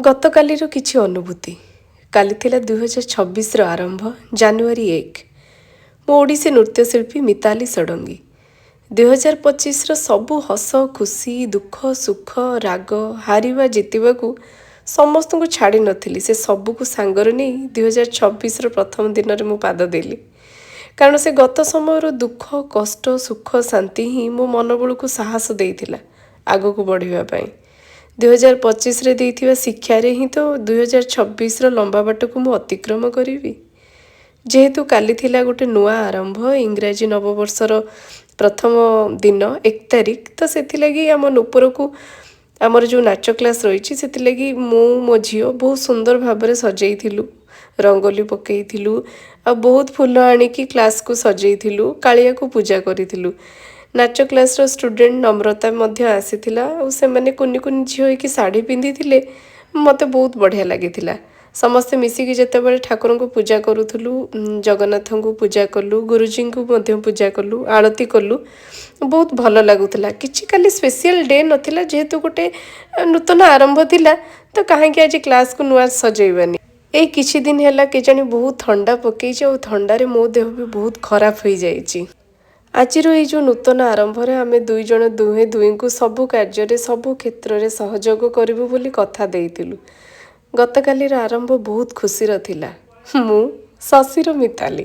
ଗତକାଲିର କିଛି ଅନୁଭୂତି। କାଲି ଥିଲା 2026ର ଆରମ୍ଭ, ଜାନୁଆରୀ 1। ମୁଁ ଓଡ଼ିଶୀ ନୃତ୍ୟଶିଳ୍ପୀ ମିତାଲି ଷଡ଼ଙ୍ଗୀ। 2025ର ସବୁ ହସ, ଖୁସି, ଦୁଃଖ, ସୁଖ, ରାଗ, ହାରିବା, ଜିତିବାକୁ ସମସ୍ତଙ୍କୁ ଛାଡ଼ି ନଥିଲି। ସେ ସବୁକୁ ସାଙ୍ଗରେ ନେଇ 2026ର ପ୍ରଥମ ଦିନରେ ମୁଁ ପାଦ ଦେଲି। କାରଣ ସେ ଗତ ସମୟର ଦୁଃଖ, କଷ୍ଟ, ସୁଖ, ଶାନ୍ତି ହିଁ ମୋ ମନୋବଳକୁ ସାହସ ଦେଇଥିଲା ଆଗକୁ ବଢ଼ିବା ପାଇଁ। 2025ରେ ଦେଇଥିବା ଶିକ୍ଷାରେ ହିଁ ତ 2026ର ଲମ୍ବା ବାଟକୁ ମୁଁ ଅତିକ୍ରମ କରିବି। ଯେହେତୁ କାଲି ଥିଲା ଗୋଟେ ନୂଆ ଆରମ୍ଭ, ଇଂରାଜୀ ନବବର୍ଷର ପ୍ରଥମ ଦିନ 1 ତାରିଖ, ତ ସେଥିଲାଗି ଆମ ନୂପୁରକୁ ଆମର ଯେଉଁ ନାଚ କ୍ଲାସ୍ ରହିଛି ସେଥିଲାଗି ମୁଁ ମୋ ଝିଅ ବହୁତ ସୁନ୍ଦର ଭାବରେ ସଜେଇଥିଲୁ, ରଙ୍ଗୋଲି ପକେଇଥିଲୁ, ଆଉ ବହୁତ ଫୁଲ ଆଣିକି କ୍ଲାସ୍କୁ ସଜେଇଥିଲୁ, କାଳିଆକୁ ପୂଜା କରିଥିଲୁ। ନାଚ କ୍ଲାସ୍ର ଷ୍ଟୁଡେଣ୍ଟ ନମ୍ରତା ମଧ୍ୟ ଆସିଥିଲା, ଆଉ ସେମାନେ କୁନି କୁନି ଝିଅ ହେଇକି ଶାଢ଼ୀ ପିନ୍ଧିଥିଲେ, ମୋତେ ବହୁତ ବଢ଼ିଆ ଲାଗିଥିଲା। ସମସ୍ତେ ମିଶିକି ଯେତେବେଳେ ଠାକୁରଙ୍କୁ ପୂଜା କରୁଥିଲୁ, ଜଗନ୍ନାଥଙ୍କୁ ପୂଜା କଲୁ, ଗୁରୁଜୀଙ୍କୁ ମଧ୍ୟ ପୂଜା କଲୁ, ଆଳତି କଲୁ, ବହୁତ ଭଲ ଲାଗୁଥିଲା। କିଛି କାଲି ସ୍ପେଶିଆଲ ଡେ ନଥିଲା, ଯେହେତୁ ଗୋଟେ ନୂତନ ଆରମ୍ଭ ଥିଲା, ତ କାହିଁକି ଆଜି କ୍ଲାସ୍କୁ ନୂଆ ସଜେଇବାନି। ଏଇ କିଛି ଦିନ ହେଲା କେଜାଣି ବହୁତ ଥଣ୍ଡା ପକେଇଛି, ଆଉ ଥଣ୍ଡାରେ ମୋ ଦେହ ବି ବହୁତ ଖରାପ ହୋଇଯାଇଛି। ଆଜିର ଏଇ ଯେଉଁ ନୂତନ ଆରମ୍ଭରେ ଆମେ ଦୁହେଁ ଦୁହିଁଙ୍କୁ ସବୁ କାର୍ଯ୍ୟରେ, ସବୁ କ୍ଷେତ୍ରରେ ସହଯୋଗ କରିବୁ ବୋଲି କଥା ଦେଇଥିଲୁ। ଗତକାଲିର ଆରମ୍ଭ ବହୁତ ଖୁସିର ଥିଲା। ମୁଁ ଶଶୀର ମିତାଲି।